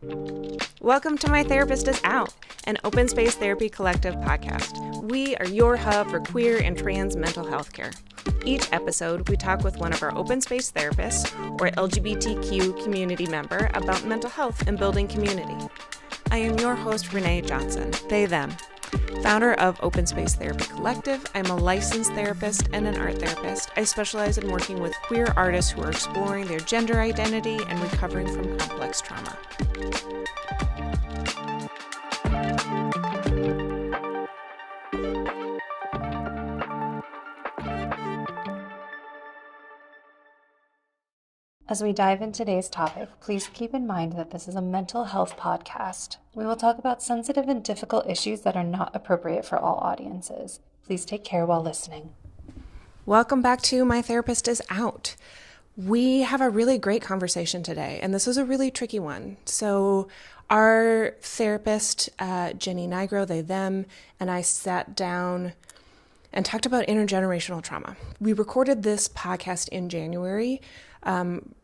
Welcome to My Therapist is Out, an open space therapy collective podcast. We are your hub for queer and trans mental health care. Each episode, we talk with one of our open space therapists or LGBTQ community member about mental health and building community. I am your host, Renae Johnson, they, them. Founder of Open Space Therapy Collective, I'm a licensed therapist and an art therapist. I specialize in working with queer artists who are exploring their gender identity and recovering from complex trauma. As we dive into today's topic, please keep in mind that this is a mental health podcast. We will talk about sensitive and difficult issues that are not appropriate for all audiences. Please take care while listening. Welcome back to My Therapist is Out. We have a really great conversation today, and this is a really tricky one. So our therapist, Jenny Nigro, they, them, and I sat down and talked about intergenerational trauma. We recorded this podcast in January, and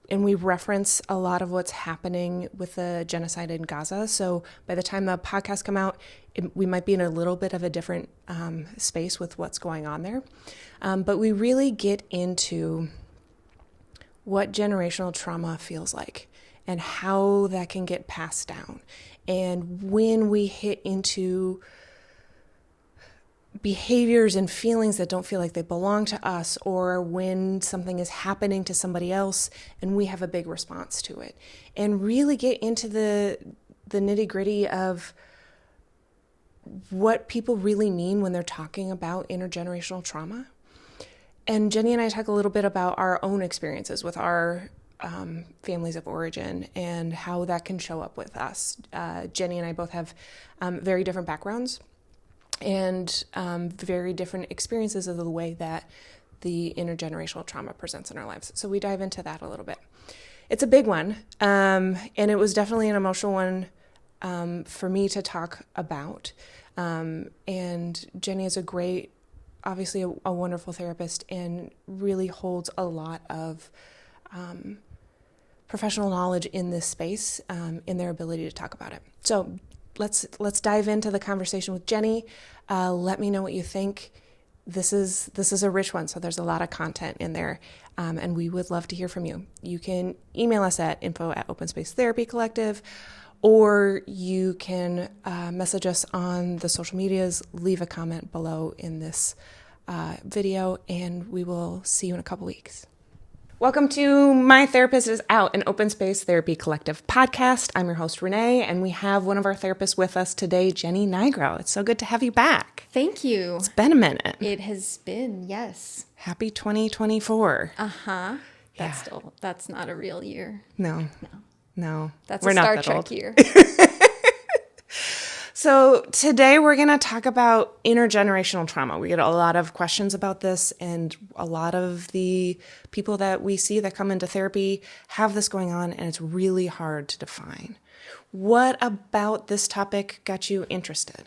we reference a lot of what's happening with the genocide in Gaza. So by the time the podcast come out, we might be in a little bit of a different space with what's going on there. But we really get into what generational trauma feels like and how that can get passed down. And when we hit into behaviors and feelings that don't feel like they belong to us, or when something is happening to somebody else and we have a big response to it, and really get into the nitty-gritty of what people really mean when they're talking about intergenerational trauma. And Jenny and I talk a little bit about our own experiences with our families of origin and how that can show up with us. Jenny and I both have very different backgrounds and very different experiences of the way that the intergenerational trauma presents in our lives. So we dive into that a little bit. It's a big one, and it was definitely an emotional one for me to talk about. And Jenny is obviously a wonderful therapist, and really holds a lot of professional knowledge in this space, in their ability to talk about it. So let's dive into the conversation with Jenny. Let me know what you think. This is a rich one, so there's a lot of content in there, and we would love to hear from you. You can email us at info@OpenSpaceTherapyCollective, or you can message us on the social medias, leave a comment below in this video, and we will see you in a couple weeks. Welcome to My Therapist is Out, an open space therapy collective podcast. I'm your host, Renae, and we have one of our therapists with us today, Jenny Nigro. It's so good to have you back. Thank you. It's been a minute. It has been, yes. Happy 2024. Uh-huh. Yeah. That's not a real year. No. That's We're a not Star that Trek old. year. So today we're going to talk about intergenerational trauma. We get a lot of questions about this, and a lot of the people that we see that come into therapy have this going on, and it's really hard to define. What about this topic got you interested?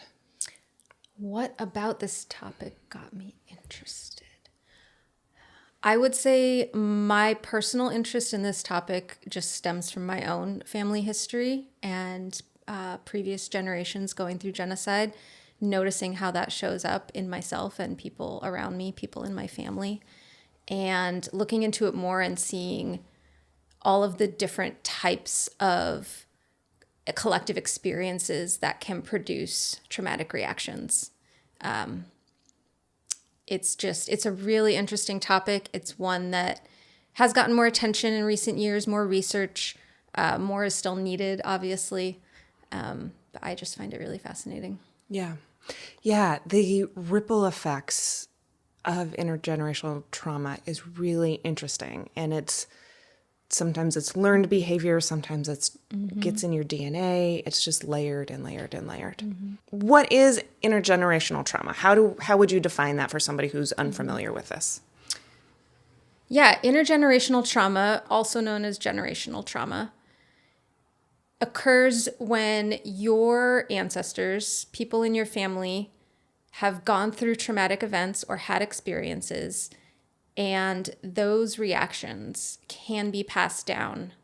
What about this topic got me interested? I would say my personal interest in this topic just stems from my own family history and previous generations going through genocide, noticing how that shows up in myself and people around me, people in my family, and looking into it more and seeing all of the different types of collective experiences that can produce traumatic reactions. It's a really interesting topic. It's one that has gotten more attention in recent years, more research, more is still needed, obviously. But I just find it really fascinating. Yeah. The ripple effects of intergenerational trauma is really interesting. And sometimes it's learned behavior, sometimes it's gets in your DNA. It's just layered and layered and layered. Mm-hmm. What is intergenerational trauma? How would you define that for somebody who's unfamiliar with this? Yeah, intergenerational trauma, also known as generational trauma, occurs when your ancestors, people in your family, have gone through traumatic events or had experiences, and those reactions can be passed down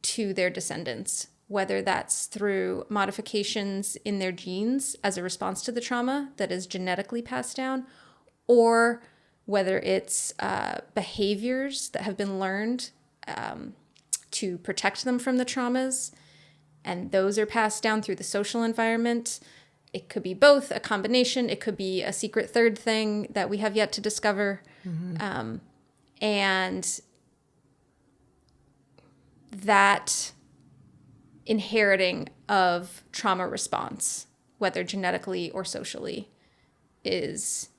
to their descendants, whether that's through modifications in their genes as a response to the trauma that is genetically passed down, or whether it's behaviors that have been learned to protect them from the traumas, and those are passed down through the social environment. It could be both, a combination. It could be a secret third thing that we have yet to discover. And that inheriting of trauma response, whether genetically or socially, is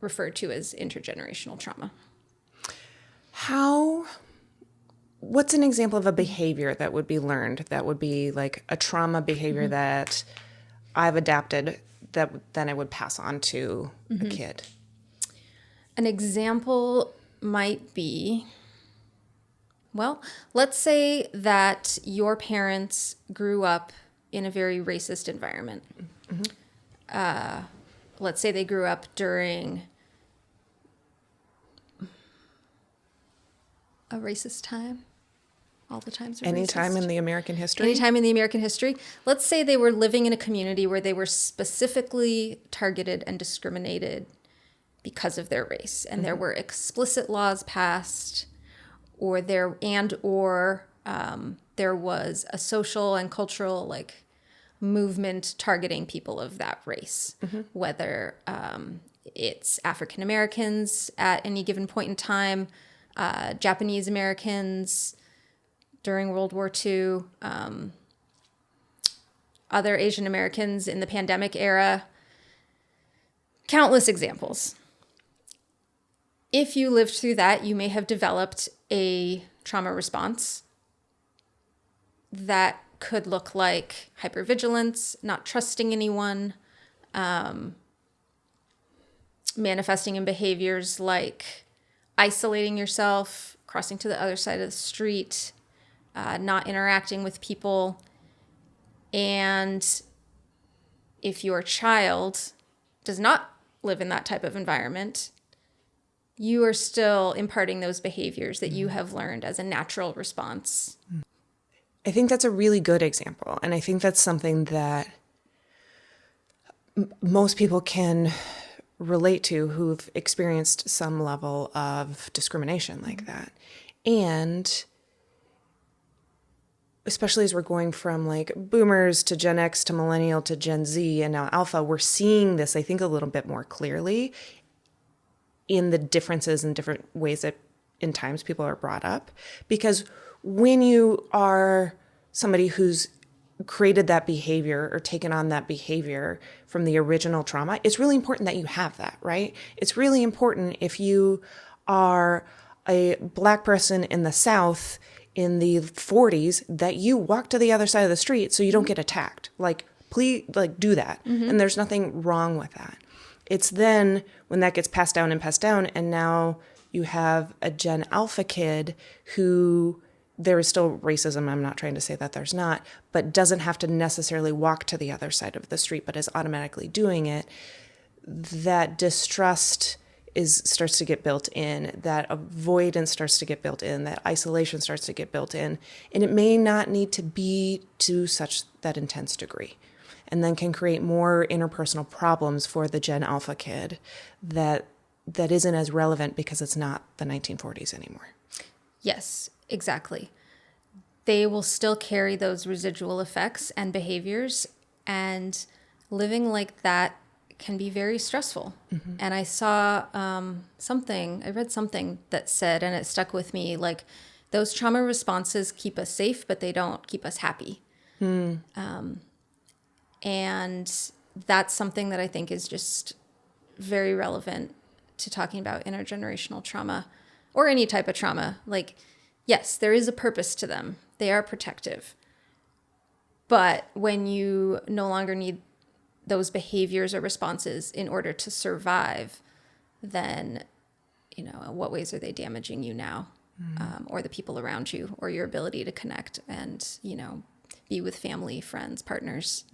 referred to as intergenerational trauma. What's an example of a behavior that would be learned, that would be like a trauma behavior that I've adapted that then I would pass on to a kid? An example might be, well, let's say that your parents grew up in a very racist environment. Let's say they grew up during a racist time. All the times are Anytime racist. in the American history? Anytime in the American history. Let's say they were living in a community where they were specifically targeted and discriminated because of their race, and there were explicit laws passed, or there was a social and cultural movement targeting people of that race, whether it's African Americans at any given point in time, Japanese Americans during World War II, other Asian Americans in the pandemic era, countless examples. If you lived through that, you may have developed a trauma response that could look like hypervigilance, not trusting anyone, manifesting in behaviors like isolating yourself, crossing to the other side of the street, not interacting with people. And if your child does not live in that type of environment, you are still imparting those behaviors that you have learned as a natural response. I think that's a really good example. And I think that's something that most people can relate to who've experienced some level of discrimination like that. And especially as we're going from boomers to Gen X to millennial to Gen Z and now Alpha, we're seeing this, I think, a little bit more clearly in the differences and different ways that in times people are brought up. Because when you are somebody who's created that behavior or taken on that behavior from the original trauma, it's really important that you have that, right? It's really important if you are a Black person in the South in the 40s that you walk to the other side of the street so you don't get attacked. Please, do that. And there's nothing wrong with that. It's then when that gets passed down, and now you have a Gen Alpha kid who there is still racism. I'm not trying to say that there's not, but doesn't have to necessarily walk to the other side of the street, but is automatically doing it. That distrust starts to get built in, that avoidance starts to get built in, that isolation starts to get built in, and it may not need to be to that intense degree, and then can create more interpersonal problems for the Gen Alpha kid that isn't as relevant because it's not the 1940s anymore. Yes, exactly. They will still carry those residual effects and behaviors, and living like that can be very stressful. And I saw I read something that said, and it stuck with me, those trauma responses keep us safe, but they don't keep us happy. And that's something that I think is just very relevant to talking about intergenerational trauma or any type of trauma. Yes, there is a purpose to them. They are protective. But when you no longer need those behaviors or responses in order to survive, then, what ways are they damaging you now, or the people around you, or your ability to connect and, be with family, friends, partners?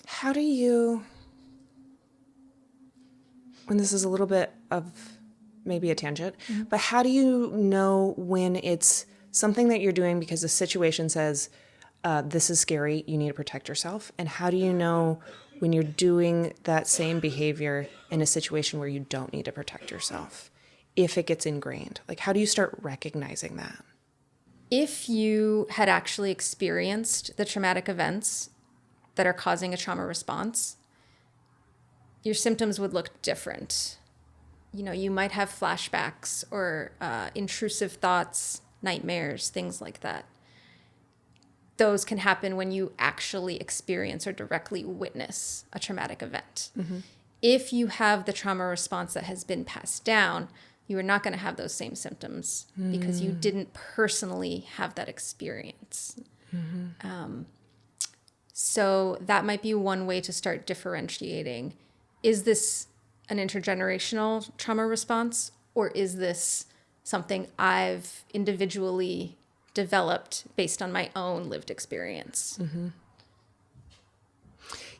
How do you, and this is a little bit of maybe a tangent, but how do you know when it's something that you're doing because the situation says, this is scary, you need to protect yourself? And how do you know when you're doing that same behavior in a situation where you don't need to protect yourself, if it gets ingrained? Like, how do you start recognizing that? If you had actually experienced the traumatic events that are causing a trauma response, your symptoms would look different. You know, you might have flashbacks or intrusive thoughts, nightmares, things like that. Those can happen when you actually experience or directly witness a traumatic event. If you have the trauma response that has been passed down, you are not going to have those same symptoms because you didn't personally have that experience. So that might be one way to start differentiating. Is this an intergenerational trauma response, or is this something I've individually developed based on my own lived experience?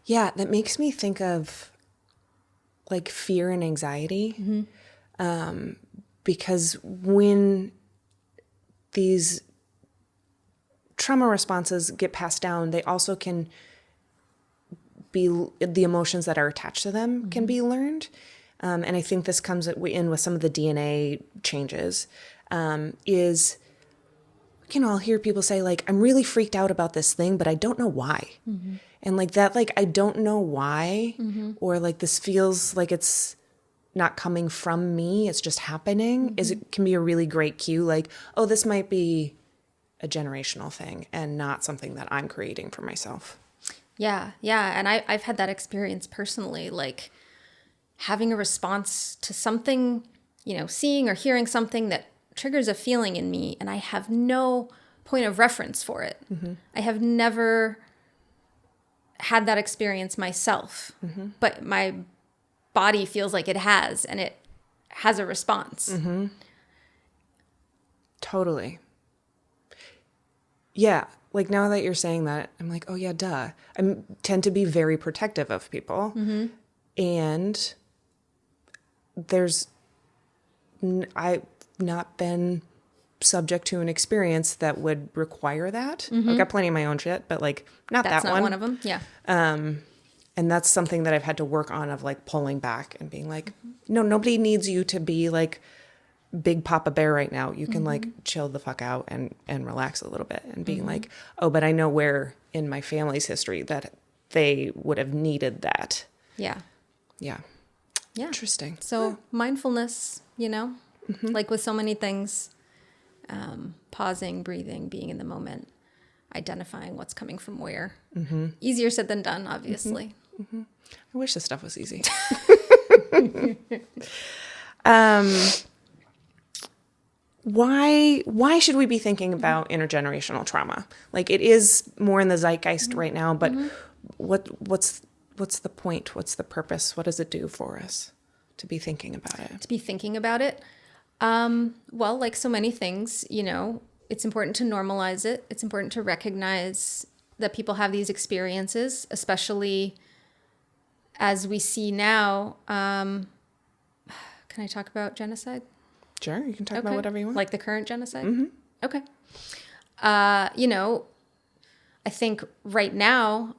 Yeah, that makes me think of like fear and anxiety. Because when these trauma responses get passed down, they also can be, the emotions that are attached to them can be learned. And I think this comes in with some of the DNA changes, is, you know, I'll hear people say like, I'm really freaked out about this thing, but I don't know why. And like that, like, I don't know why, or like, this feels like it's not coming from me, it's just happening, it can be a really great cue. Like, oh, this might be a generational thing and not something that I'm creating for myself. Yeah. And I've had that experience personally, like having a response to something, you know, seeing or hearing something that triggers a feeling in me, and I have no point of reference for it. I have never had that experience myself, but my body feels like it has, and it has a response. Totally. Yeah. Like, now that you're saying that, I'm like, oh yeah, duh. I tend to be very protective of people. And I've not been subject to an experience that would require that. I've got plenty of my own shit, but like, That's that not one of them. Yeah. And that's something that I've had to work on, of like pulling back and being like, no, nobody needs you to be like big Papa Bear right now. You can like chill the fuck out and relax a little bit, and being like, oh, but I know where in my family's history that they would have needed that. Yeah. Interesting. So mindfulness, you know, like with so many things, pausing, breathing, being in the moment, identifying what's coming from where. Easier said than done, obviously. I wish this stuff was easy. Why should we be thinking about intergenerational trauma? Like, it is more in the zeitgeist right now, but what's the point? What's the purpose? What does it do for us to be thinking about it? To be thinking about it. Well, like so many things, you know, it's important to normalize it. It's important to recognize that people have these experiences, especially as we see now. Can I talk about genocide? Sure, you can talk about whatever you want. Like the current genocide? Okay. You know, I think right now,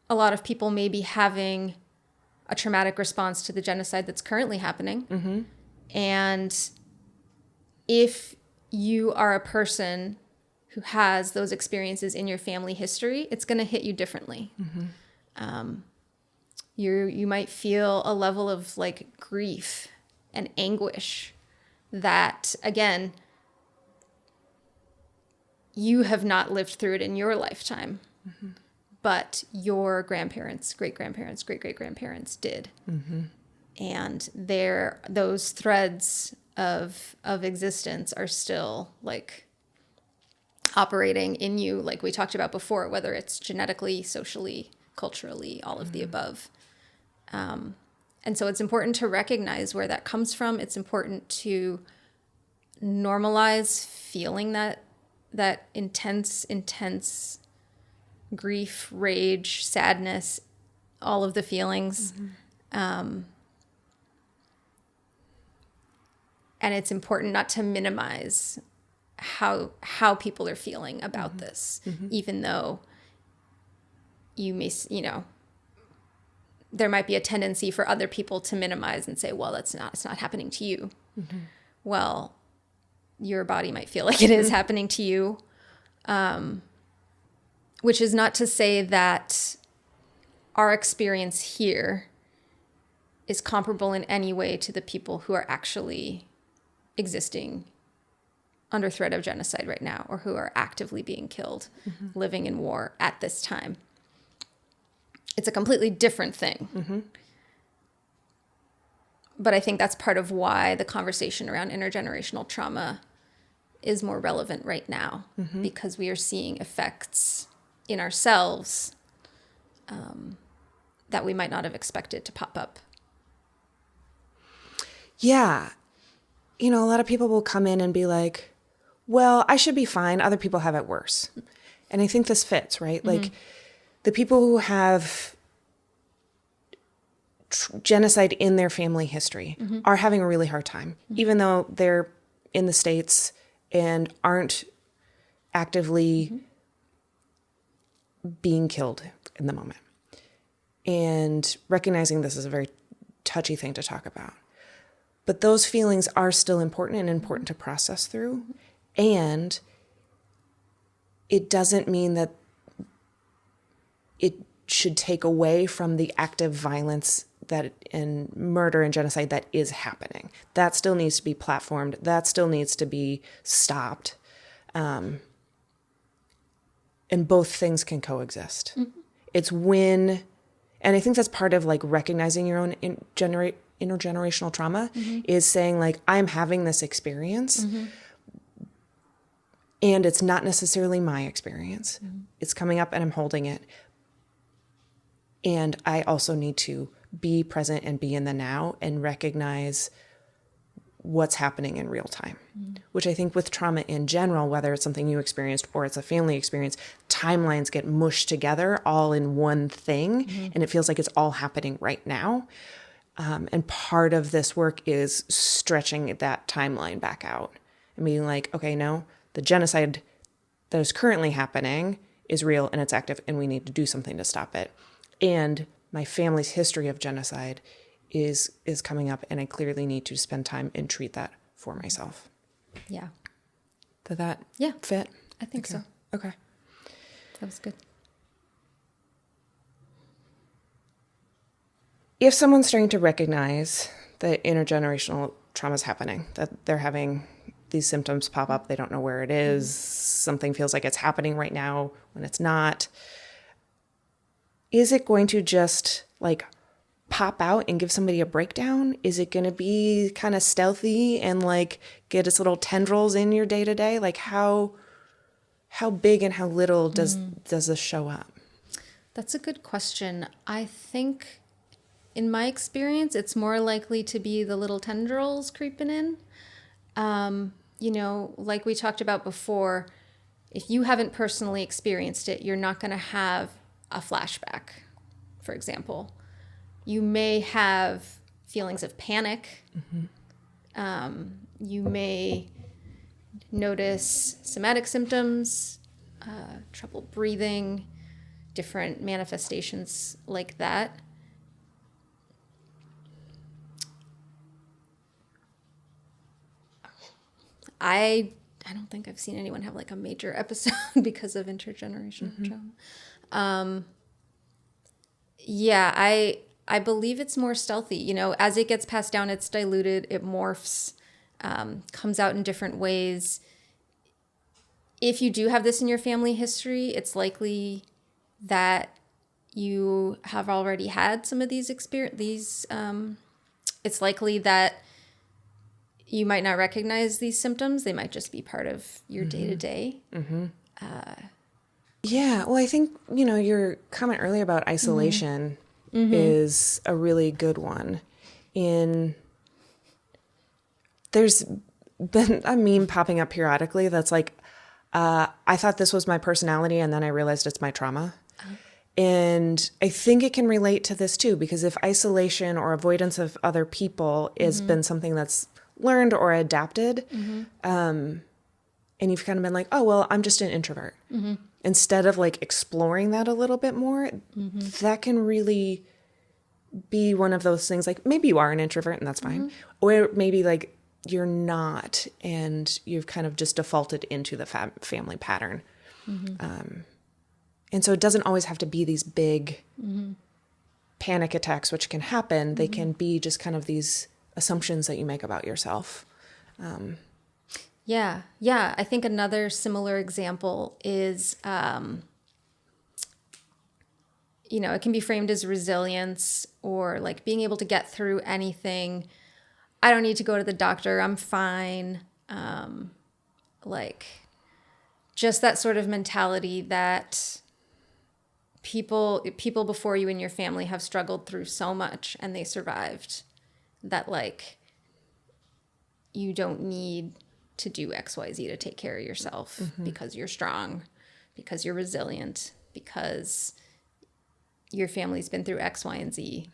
a lot of people may be having a traumatic response to the genocide that's currently happening. And if you are a person who has those experiences in your family history, it's going to hit you differently. You might feel a level of like grief and anguish that, again, you have not lived through it in your lifetime, but your grandparents, great-grandparents, great-great-grandparents did. And those threads of existence are still like operating in you, like we talked about before, whether it's genetically, socially, culturally, all of the above. And so it's important to recognize where that comes from. It's important to normalize feeling that intense grief, rage, sadness, all of the feelings. And it's important not to minimize how people are feeling about this, even though you may, there might be a tendency for other people to minimize and say, well, it's not happening to you. Well, your body might feel like it is happening to you. Which is not to say that our experience here is comparable in any way to the people who are actually existing under threat of genocide right now, or who are actively being killed, living in war at this time. It's a completely different thing. But I think that's part of why the conversation around intergenerational trauma is more relevant right now, because we are seeing effects in ourselves that we might not have expected to pop up. Yeah. A lot of people will come in and be like, well, I should be fine. Other people have it worse. And I think this fits, right? Like the people who have genocide in their family history are having a really hard time, even though they're in the States and aren't actively being killed in the moment. And recognizing this is a very touchy thing to talk about. But those feelings are still important and important to process through. And it doesn't mean that it should take away from the active violence and murder and genocide that is happening. That still needs to be platformed. That still needs to be stopped. And both things can coexist. It's when, and I think that's part of like recognizing your own intergenerational trauma is saying like, I'm having this experience and it's not necessarily my experience. It's coming up and I'm holding it. And I also need to be present and be in the now and recognize what's happening in real time, which I think with trauma in general, whether it's something you experienced or it's a family experience, timelines get mushed together all in one thing. And it feels like it's all happening right now. And part of this work is stretching that timeline back out and being like, okay, no, the genocide that is currently happening is real and it's active and we need to do something to stop it. And my family's history of genocide is coming up and I clearly need to spend time and treat that for myself. Yeah. Did that fit? I think so. Okay. That was good. If someone's starting to recognize that intergenerational trauma is happening, that they're having these symptoms pop up, they don't know where it is, something feels like it's happening right now when it's not, is it going to just like pop out and give somebody a breakdown? Is it going to be kind of stealthy and like get its little tendrils in your day to day? Like how big and how little does this show up? That's a good question. I think in my experience, it's more likely to be the little tendrils creeping in. Like we talked about before, if you haven't personally experienced it, you're not going to have a flashback, for example. You may have feelings of panic. You may notice somatic symptoms, trouble breathing, different manifestations like that. I don't think I've seen anyone have like a major episode because of intergenerational trauma. I believe it's more stealthy. As it gets passed down, it's diluted, it morphs, comes out in different ways. If you do have this in your family history, it's likely that you have already had some of these experiences. It's likely that you might not recognize these symptoms. They might just be part of your day-to-day. Yeah, well, I think, your comment earlier about isolation is a really good one. There's been a meme popping up periodically that's like, I thought this was my personality and then I realized it's my trauma. And I think it can relate to this too, because if isolation or avoidance of other people has been something that's learned or adapted, and you've kind of been like, oh, well, I'm just an introvert. Instead of like exploring that a little bit more, that can really be one of those things. Like maybe you are an introvert and that's fine. Or maybe like you're not and you've kind of just defaulted into the family pattern. And so it doesn't always have to be these big panic attacks, which can happen. They can be just kind of these assumptions that you make about yourself. Yeah. I think another similar example is, it can be framed as resilience or like being able to get through anything. I don't need to go to the doctor. I'm fine. Like just that sort of mentality that people before you in your family have struggled through so much and they survived, that like you don't need to do XYZ to take care of yourself because you're strong, because you're resilient, because your family's been through X, Y, and Z.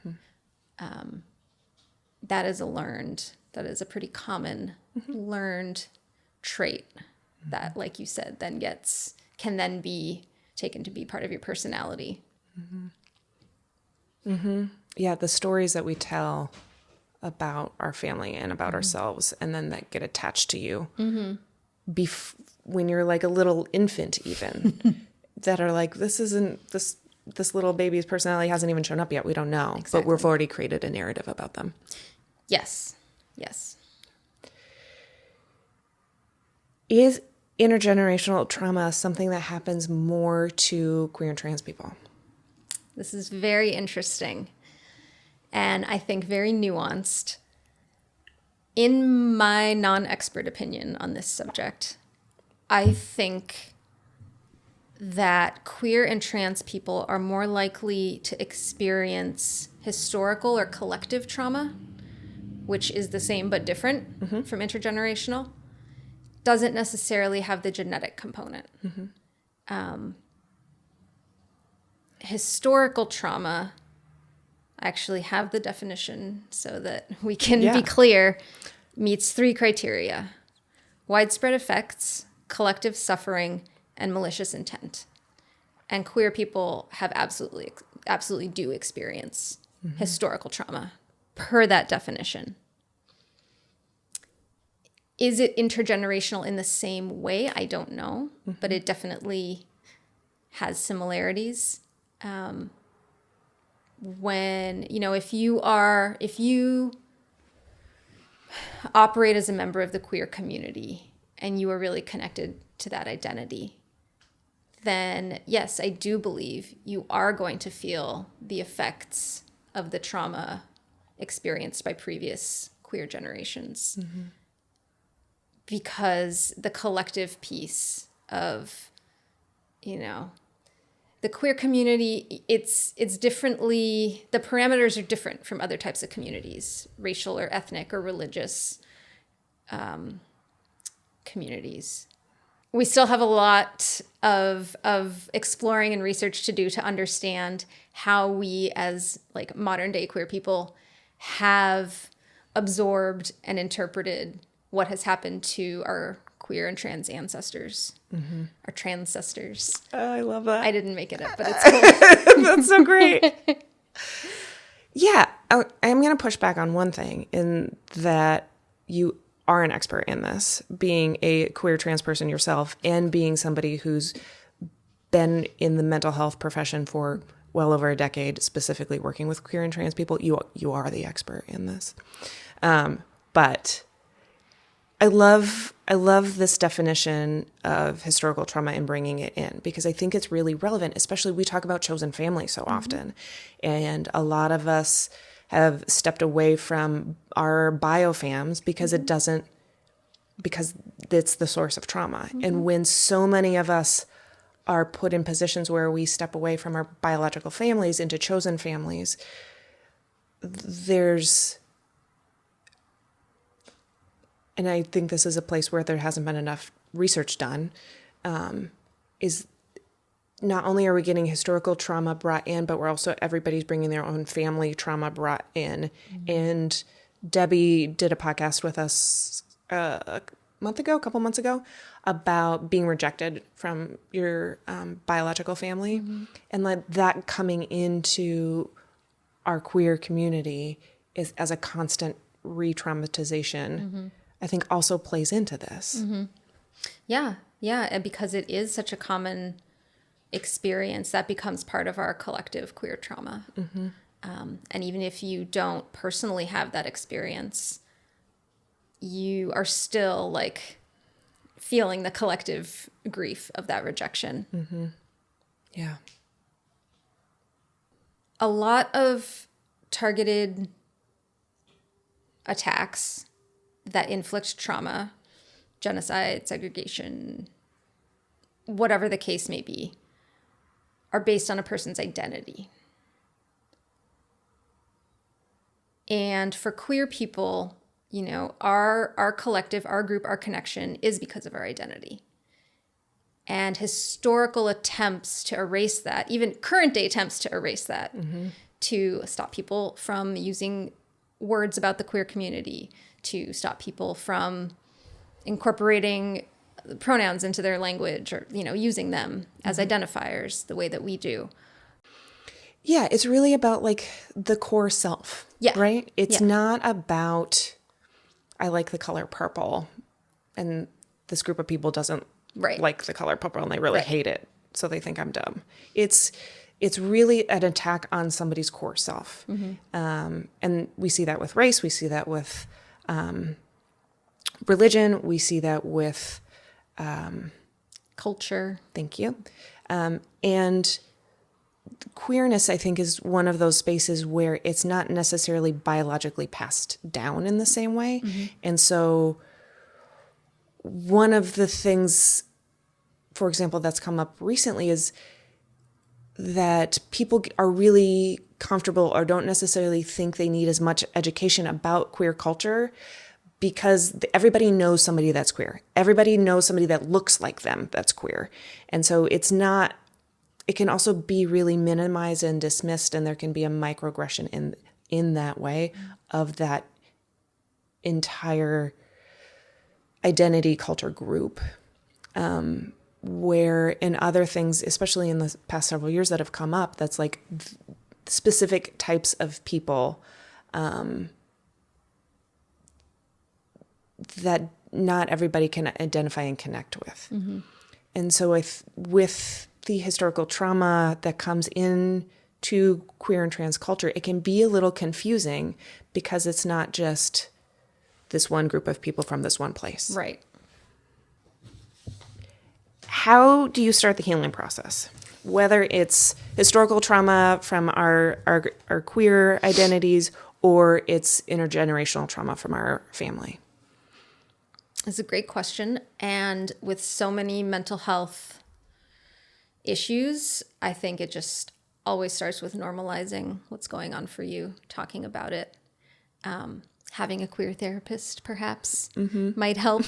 That is a pretty common learned trait that, like you said, can then be taken to be part of your personality. Yeah, the stories that we tell about our family and about ourselves, and then that get attached to you when you're like a little infant even, that are like, this little baby's personality hasn't even shown up yet. We don't know, but we've already created a narrative about them. Yes. Is intergenerational trauma something that happens more to queer and trans people? This is very interesting and I think very nuanced. In my non-expert opinion on this subject, I think that queer and trans people are more likely to experience historical or collective trauma, which is the same but different from intergenerational. Doesn't necessarily have the genetic component. Historical trauma, I actually have the definition so that we can be clear, meets 3 criteria: widespread effects, collective suffering, and malicious intent. And queer people have absolutely do experience historical trauma per that definition. Is it intergenerational in the same way? I don't know, but it definitely has similarities. When, if you operate as a member of the queer community and you are really connected to that identity, then yes, I do believe you are going to feel the effects of the trauma experienced by previous queer generations. Because the collective piece of, the queer community, it's differently, the parameters are different from other types of communities, racial or ethnic or religious communities. We still have a lot of exploring and research to do to understand how we as like modern day queer people have absorbed and interpreted what has happened to our queer and trans ancestors, our transcestors. Oh, I love that. I didn't make it up, but it's cool. That's so great. Yeah, I'm going to push back on one thing in that you are an expert in this, being a queer trans person yourself and being somebody who's been in the mental health profession for well over a decade, specifically working with queer and trans people. You are the expert in this. But I love this definition of historical trauma and bringing it in, because I think it's really relevant, especially we talk about chosen family so often. And a lot of us have stepped away from our biofams because because it's the source of trauma. And when so many of us are put in positions where we step away from our biological families into chosen families, and I think this is a place where there hasn't been enough research done, is not only are we getting historical trauma brought in, but everybody's bringing their own family trauma brought in. And Debbie did a podcast with us a couple months ago, about being rejected from your biological family, and that coming into our queer community is as a constant re-traumatization, I think also plays into this. Yeah. And because it is such a common experience, that becomes part of our collective queer trauma. And even if you don't personally have that experience, you are still like feeling the collective grief of that rejection. Yeah. A lot of targeted attacks that inflict trauma, genocide, segregation, whatever the case may be, are based on a person's identity. And for queer people, you know, our collective, our group, our connection is because of our identity. And historical attempts to erase that, even current day attempts to erase that, to stop people from using words about the queer community, to stop people from incorporating pronouns into their language, or, you know, using them as identifiers the way that we do. Yeah, it's really about like the core self, right? It's not about, I like the color purple, and this group of people doesn't like the color purple and they really hate it, so they think I'm dumb. It's really an attack on somebody's core self. And we see that with race, we see that with religion, we see that with culture. Thank you. And queerness, I think, is one of those spaces where it's not necessarily biologically passed down in the same way. And so one of the things, for example, that's come up recently is that people are really comfortable or don't necessarily think they need as much education about queer culture because everybody knows somebody that's queer. Everybody knows somebody that looks like them that's queer. And so it's not, it can also be really minimized and dismissed, and there can be a microaggression in that way of that entire identity culture group. Where in other things, especially in the past several years that have come up, that's like specific types of people that not everybody can identify and connect with. And so with the historical trauma that comes in to queer and trans culture, it can be a little confusing because it's not just this one group of people from this one place. Right. How do you start the healing process? Whether it's historical trauma from our queer identities or it's intergenerational trauma from our family? It's a great question. And with so many mental health issues, I think it just always starts with normalizing what's going on for you, talking about it. Having a queer therapist perhaps might help.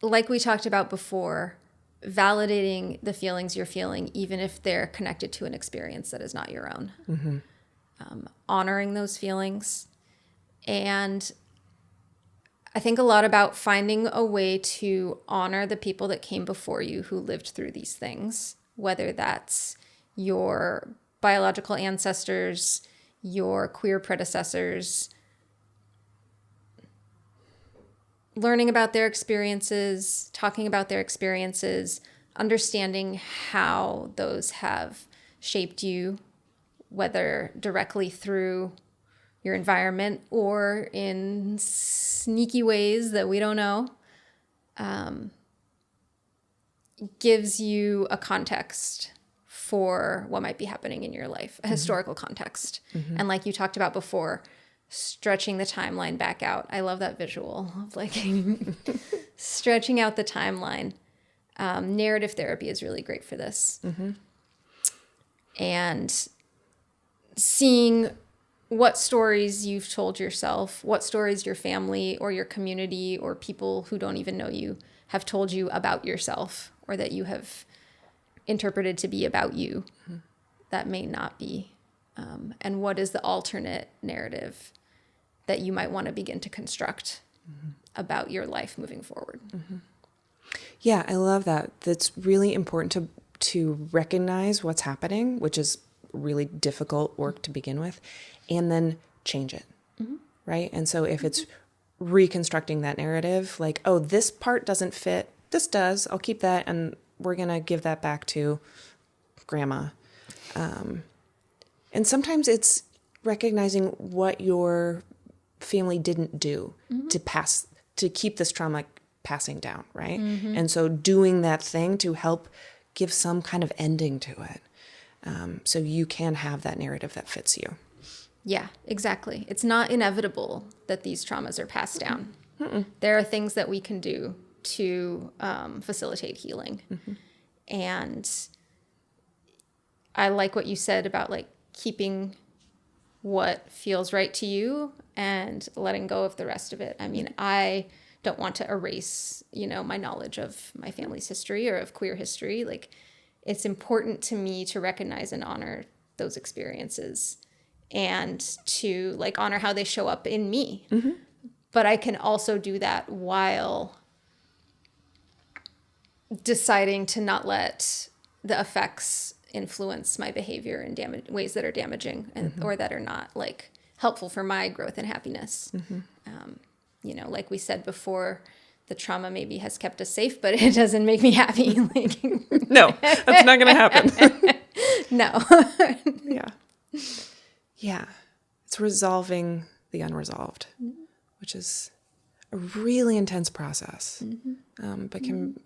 Like we talked about before, validating the feelings you're feeling, even if they're connected to an experience that is not your own. Honoring those feelings. And I think a lot about finding a way to honor the people that came before you who lived through these things, whether that's your biological ancestors, your queer predecessors, learning about their experiences, talking about their experiences, understanding how those have shaped you, whether directly through your environment or in sneaky ways that we don't know, gives you a context for what might be happening in your life, a historical context. And like you talked about before, stretching the timeline back out. I love that visual of like stretching out the timeline. Narrative therapy is really great for this. And seeing what stories you've told yourself, what stories your family or your community or people who don't even know you have told you about yourself, or that you have interpreted to be about you that may not be and what is the alternate narrative that you might want to begin to construct about your life moving forward. Yeah, I love that. That's really important to recognize what's happening, which is really difficult work to begin with, and then change it, right? And so if it's reconstructing that narrative, like, oh, this part doesn't fit, this does, I'll keep that, and we're going to give that back to grandma. And sometimes it's recognizing what your family didn't do to keep this trauma passing down, right? And so doing that thing to help give some kind of ending to it, so you can have that narrative that fits you. Yeah, exactly. It's not inevitable that these traumas are passed down. There are things that we can do to facilitate healing. And I like what you said about like keeping what feels right to you and letting go of the rest of it. I mean, I don't want to erase, my knowledge of my family's history or of queer history. Like, it's important to me to recognize and honor those experiences and to like honor how they show up in me. But I can also do that while deciding to not let the effects influence my behavior in ways that are damaging or that are not like helpful for my growth and happiness. Like we said before, the trauma maybe has kept us safe, but it doesn't make me happy. Like, no, that's not going to happen. No. Yeah. It's resolving the unresolved, which is a really intense process, but can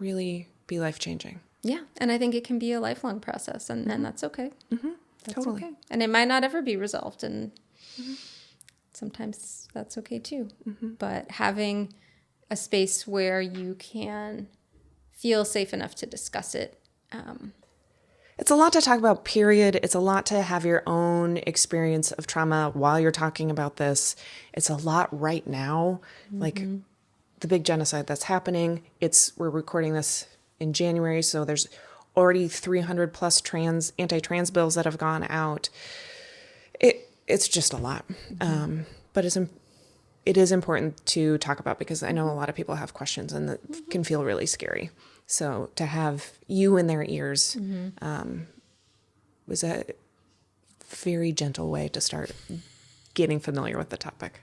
really be life-changing. Yeah. And I think it can be a lifelong process, and that's okay. That's Totally. okay. And it might not ever be resolved, and sometimes that's okay too. But having a space where you can feel safe enough to discuss it. It's a lot to talk about, period. It's a lot to have your own experience of trauma while you're talking about this. It's a lot right now, like the big genocide that's happening. We're recording this in January, so there's already 300 plus anti-trans bills that have gone out. It's just a lot. But it is important to talk about because I know a lot of people have questions and that can feel really scary. So to have you in their ears was a very gentle way to start getting familiar with the topic.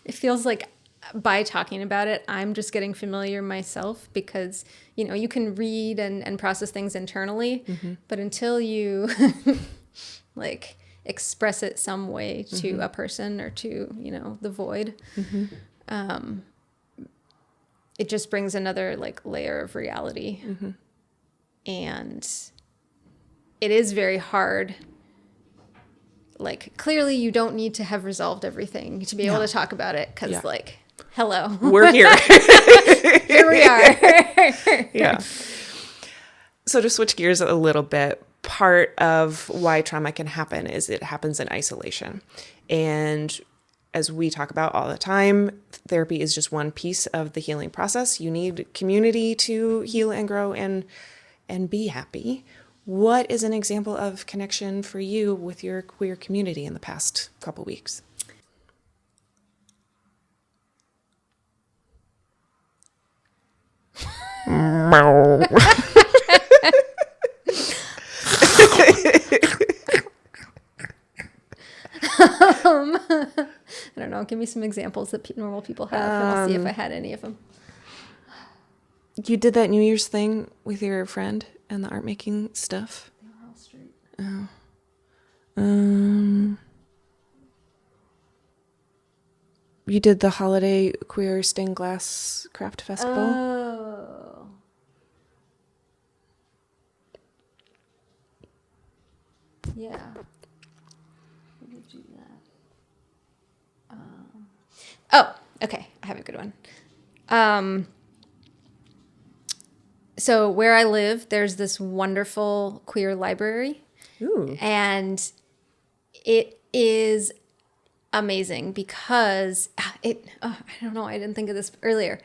It feels like by talking about it, I'm just getting familiar myself because, you can read and process things internally, but until you like express it some way to a person or to, the void, it just brings another like layer of reality. And it is very hard. Like, clearly you don't need to have resolved everything to be able to talk about it. Cause like, hello, we're here. Here we are. Yeah. So to switch gears a little bit, part of why trauma can happen is it happens in isolation. And as we talk about all the time, therapy is just one piece of the healing process. You need community to heal and grow and be happy. What is an example of connection for you with your queer community in the past couple weeks? I don't know. Give me some examples that normal people have, and I'll see if I had any of them. You did that New Year's thing with your friend and the art making stuff. They were all straight. Oh. You did the holiday queer stained glass craft festival. Oh. Yeah. We did do that. Oh, okay. I have a good one. So where I live, there's this wonderful queer library. Ooh. And it is amazing because I don't know, I didn't think of this earlier,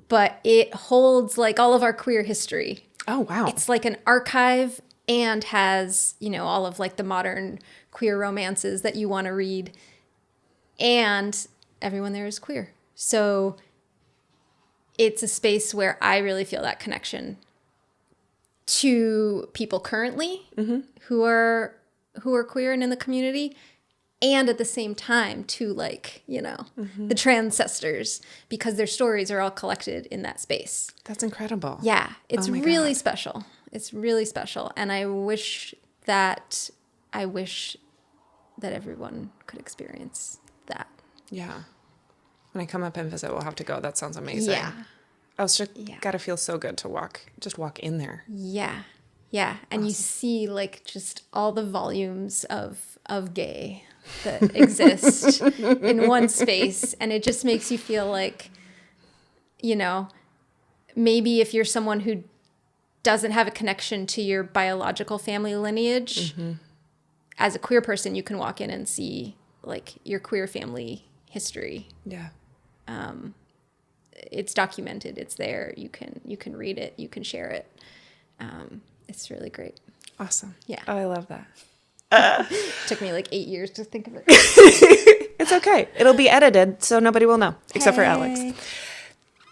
but it holds like all of our queer history. Oh, wow. It's like an archive and has, you know, all of like the modern queer romances that you want to read, and everyone there is queer. So it's a space where I really feel that connection to people currently who are queer and in the community, and at the same time to, like, you know, the transcestors, because their stories are all collected in that space. That's incredible. Yeah, it's my really God. special. It's really special, and I wish that everyone could experience that. Yeah. When I come up and visit, we'll have to go. That sounds amazing. Yeah. I was just gotta feel so good to walk in there. Yeah. Yeah. And you see like just all the volumes of gay that exist in one space. And it just makes you feel like, you know, maybe if you're someone who doesn't have a connection to your biological family lineage, as a queer person, you can walk in and see like your queer family history. Yeah. It's documented. It's there. You can read it. You can share it. It's really great. Awesome. Yeah. Oh, I love that. Took me like 8 years to think of it. It's okay. It'll be edited, so nobody will know, except for Alex.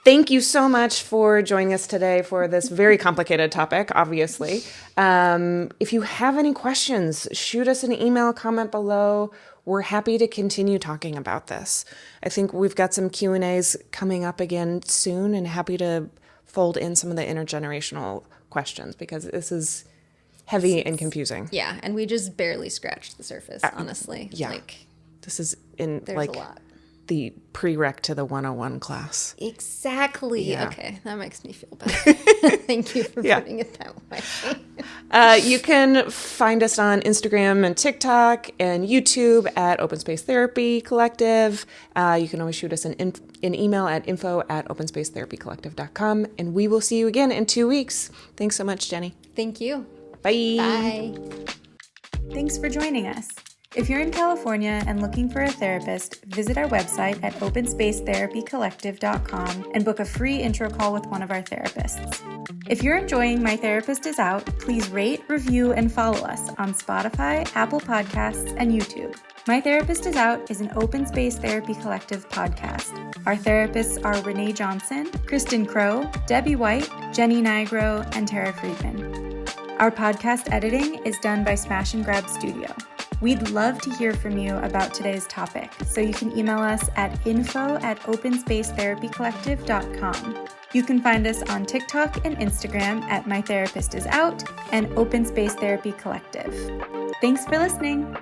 Thank you so much for joining us today for this very complicated topic, obviously. If you have any questions, shoot us an email, comment below. We're happy to continue talking about this. I think we've got some Q&As coming up again soon, and happy to fold in some of the intergenerational questions, because this is heavy and confusing. Yeah, and we just barely scratched the surface, honestly. Yeah. Like, this is in there's like a lot. the prereq to the 101 class. Exactly. Yeah. Okay, that makes me feel better. Thank you for putting it that way. You can find us on Instagram and TikTok and YouTube at Open Space Therapy Collective. You can always shoot us an email at info@openspacetherapycollective.com, and we will see you again in 2 weeks. Thanks so much, Jenny. Thank you. Bye. Bye. Thanks for joining us. If you're in California and looking for a therapist, visit our website at openspacetherapycollective.com and book a free intro call with one of our therapists. If you're enjoying My Therapist Is Out, please rate, review, and follow us on Spotify, Apple Podcasts, and YouTube. My Therapist Is Out is an Open Space Therapy Collective podcast. Our therapists are Renae Johnson, Kristen Crow, Debbie White, Jenny Nigro, and Tara Friedman. Our podcast editing is done by Smash and Grab Studio. We'd love to hear from you about today's topic, so you can email us at info@openspacetherapycollective.com. You can find us on TikTok and Instagram at My Therapist Is Out and Open Space Therapy Collective. Thanks for listening.